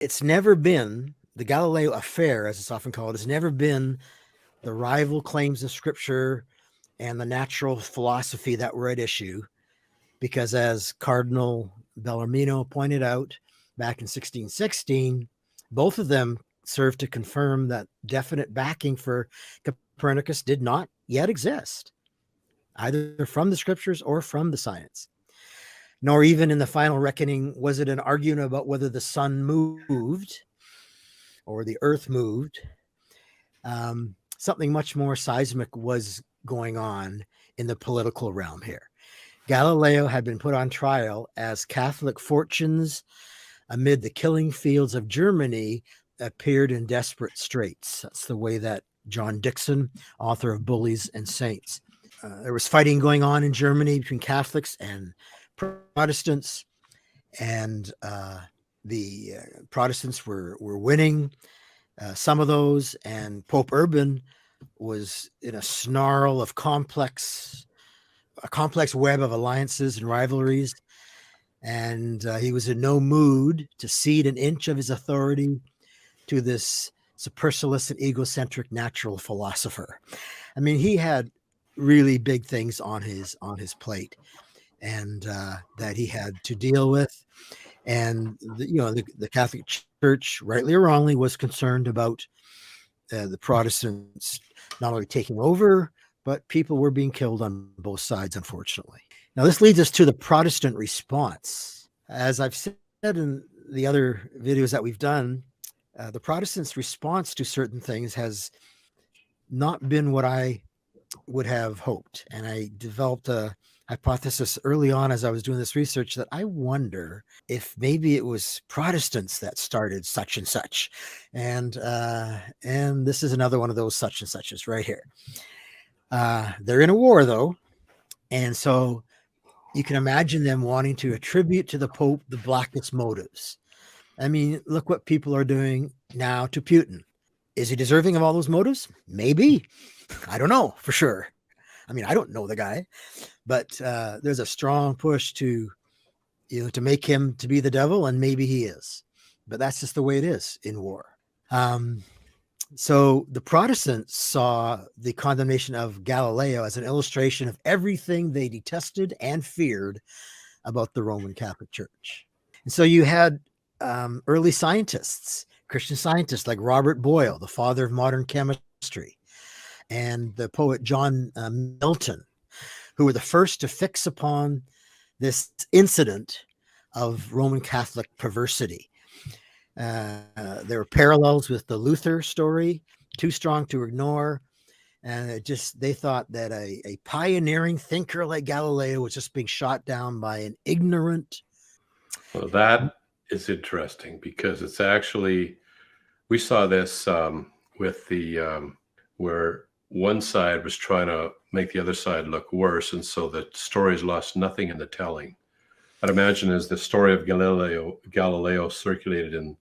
it's never been the Galileo affair, as it's often called, has never been the rival claims of Scripture and the natural philosophy that were at issue, because as Cardinal Bellarmino pointed out back in 1616, both of them served to confirm that definite backing for Copernicus did not yet exist, either from the Scriptures or from the science. Nor even in the final reckoning was it an argument about whether the sun moved or the earth moved. Something much more seismic was going on in the political realm here. Galileo had been put on trial as Catholic fortunes amid the killing fields of Germany appeared in desperate straits. That's the way that John Dickson, author of Bullies and Saints. There was fighting going on in Germany between Catholics and Protestants, and the Protestants were winning some of those, and Pope Urban was in a snarl of a complex web of alliances and rivalries, and he was in no mood to cede an inch of his authority to this supercilious and egocentric natural philosopher. I mean, he had really big things on his plate, and that he had to deal with. And the Catholic Church, rightly or wrongly, was concerned about the Protestants not only taking over, but people were being killed on both sides, unfortunately. Now, this leads us to the Protestant response. As I've said in the other videos that we've done, the Protestants' response to certain things has not been what I would have hoped. And I developed a hypothesis early on as I was doing this research that I wonder if maybe it was Protestants that started such and such. And this is another one of those such and suches right here. They're in a war, though. And so you can imagine them wanting to attribute to the Pope the blackest motives. I mean, look what people are doing now to Putin. Is he deserving of all those motives? Maybe. I don't know for sure. I mean, I don't know the guy, but there's a strong push to make him to be the devil, and maybe he is. But that's just the way it is in war. So the Protestants saw the condemnation of Galileo as an illustration of everything they detested and feared about the Roman Catholic Church. And so you had early scientists, Christian scientists like Robert Boyle, the father of modern chemistry, and the poet John Milton, who were the first to fix upon this incident of Roman Catholic perversity. There were parallels with the Luther story, Too Strong to Ignore, and they thought that a pioneering thinker like Galileo was just being shot down by an ignorant. Well, that is interesting because it's actually, we saw this with the where one side was trying to make the other side look worse, and so the stories lost nothing in the telling. I'd imagine as the story of Galileo circulated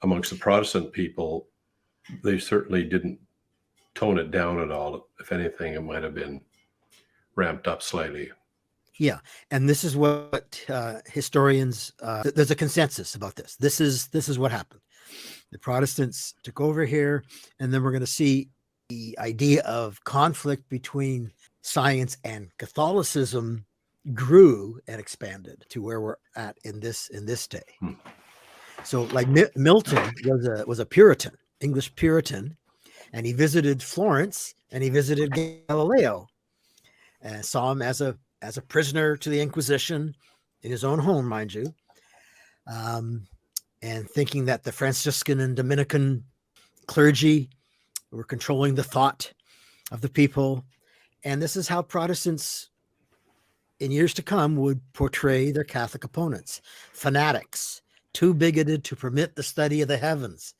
amongst the Protestant people, they certainly didn't tone it down at all. If anything, it might have been ramped up slightly. Yeah, and this is what historians. There's a consensus about this. This is what happened. The Protestants took over here, and then we're going to see the idea of conflict between science and Catholicism grew and expanded to where we're at in this day. So, like Milton was a Puritan, English Puritan, and he visited Florence and he visited Galileo, and saw him as a prisoner to the Inquisition in his own home, mind you, and thinking that the Franciscan and Dominican clergy were controlling the thought of the people. And this is how Protestants in years to come would portray their Catholic opponents: fanatics, too bigoted to permit the study of the heavens,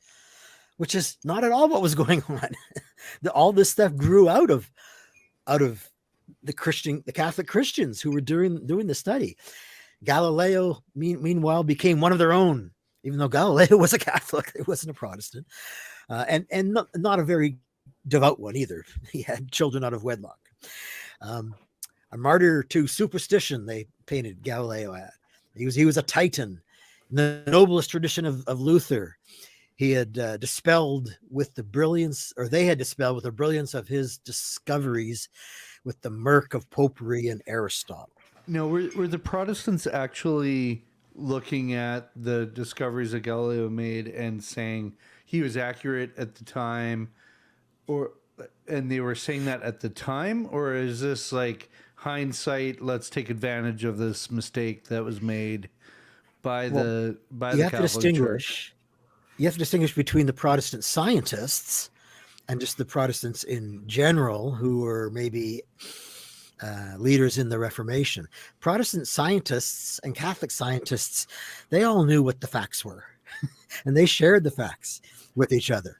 which is not at all what was going on. All this stuff grew out of the Catholic Christians who were doing the study. Galileo, meanwhile, became one of their own, even though Galileo was a Catholic. He wasn't a Protestant, and not a very devout one either. He had children out of wedlock. A martyr to superstition, they painted Galileo at. He was a Titan The noblest tradition of Luther, he had dispelled with the brilliance, or they had dispelled with the brilliance of his discoveries with the murk of popery and Aristotle. No, were the Protestants actually looking at the discoveries that Galileo made and saying he was accurate at the time, and they were saying that at the time, or is this like hindsight? Let's take advantage of this mistake that was made by the Catholic Church. You have to distinguish between the Protestant scientists and just the Protestants in general, who were maybe leaders in the Reformation. Protestant scientists and Catholic scientists, they all knew what the facts were, and they shared the facts with each other.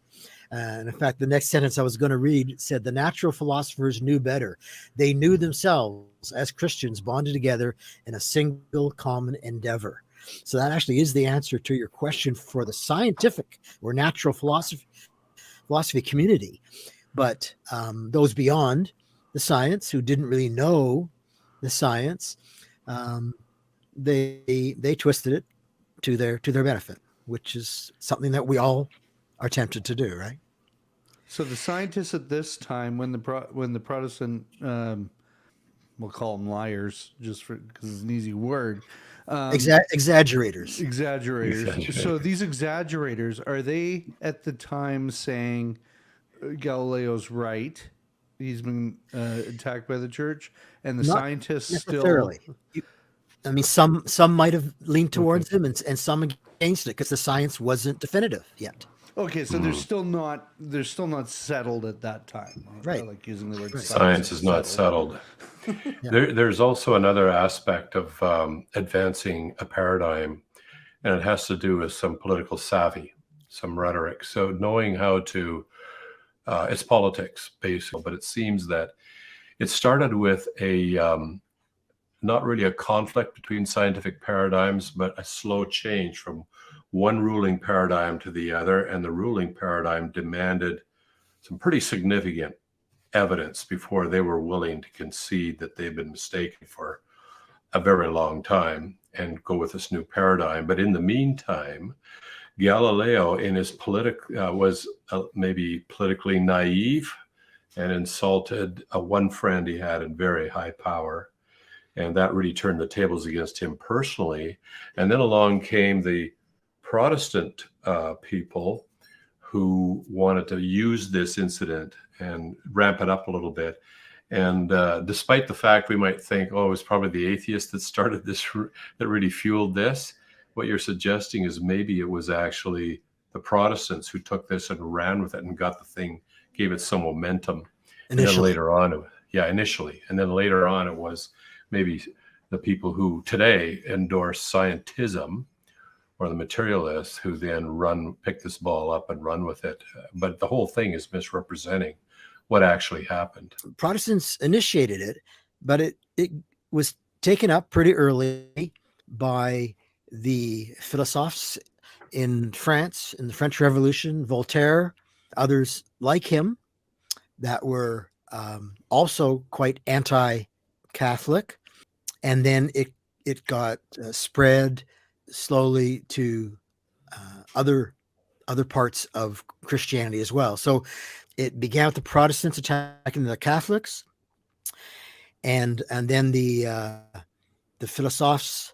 And in fact, the next sentence I was going to read said, the natural philosophers knew better. They knew themselves as Christians bonded together in a single common endeavor. So that actually is the answer to your question for the scientific or natural philosophy community. But those beyond the science, who didn't really know the science, they twisted it to their benefit, which is something that we all are tempted to do, right? So the scientists at this time, when the Protestant, we'll call them liars, just because it's an easy word. Exaggerators. So these exaggerators, are they at the time saying Galileo's right? He's been attacked by the church, and the Not scientists necessarily. I mean, some might have leaned towards him, and some against it, because the science wasn't definitive yet. Okay, so they're still not settled at that time, right? I like using the word science is not settled. Yeah. There's also another aspect of advancing a paradigm, and it has to do with some political savvy, some rhetoric. So knowing how to, it's politics, basically, but it seems that it started with a, not really a conflict between scientific paradigms, but a slow change from one ruling paradigm to the other. And the ruling paradigm demanded some pretty significant evidence before they were willing to concede that they've been mistaken for a very long time and go with this new paradigm. But in the meantime, Galileo, in his was maybe politically naive and insulted one friend he had in very high power. And that really turned the tables against him personally. And then along came the Protestant people who wanted to use this incident and ramp it up a little bit. And despite the fact we might think, oh, it was probably the atheists that started this, that really fueled this, what you're suggesting is maybe it was actually the Protestants who took this and ran with it and got the thing, gave it some momentum. Initially. And then later on, initially. And then later on, it was maybe the people who today endorse scientism, or the materialists, who then pick this ball up and run with it. But the whole thing is misrepresenting what actually happened. Protestants initiated it, but it was taken up pretty early by the philosophes in France, in the French Revolution, Voltaire, others like him that were also quite anti-Catholic. And then it got spread slowly to other parts of Christianity as well. So it began with the Protestants attacking the Catholics, and then the philosophes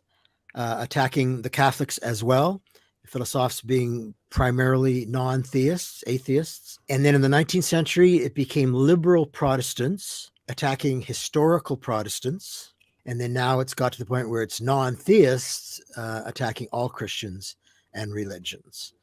attacking the Catholics as well. The philosophes being primarily non-theists, atheists. And then in the 19th century, it became liberal Protestants attacking historical Protestants. And then now it's got to the point where it's non-theists attacking all Christians and religions.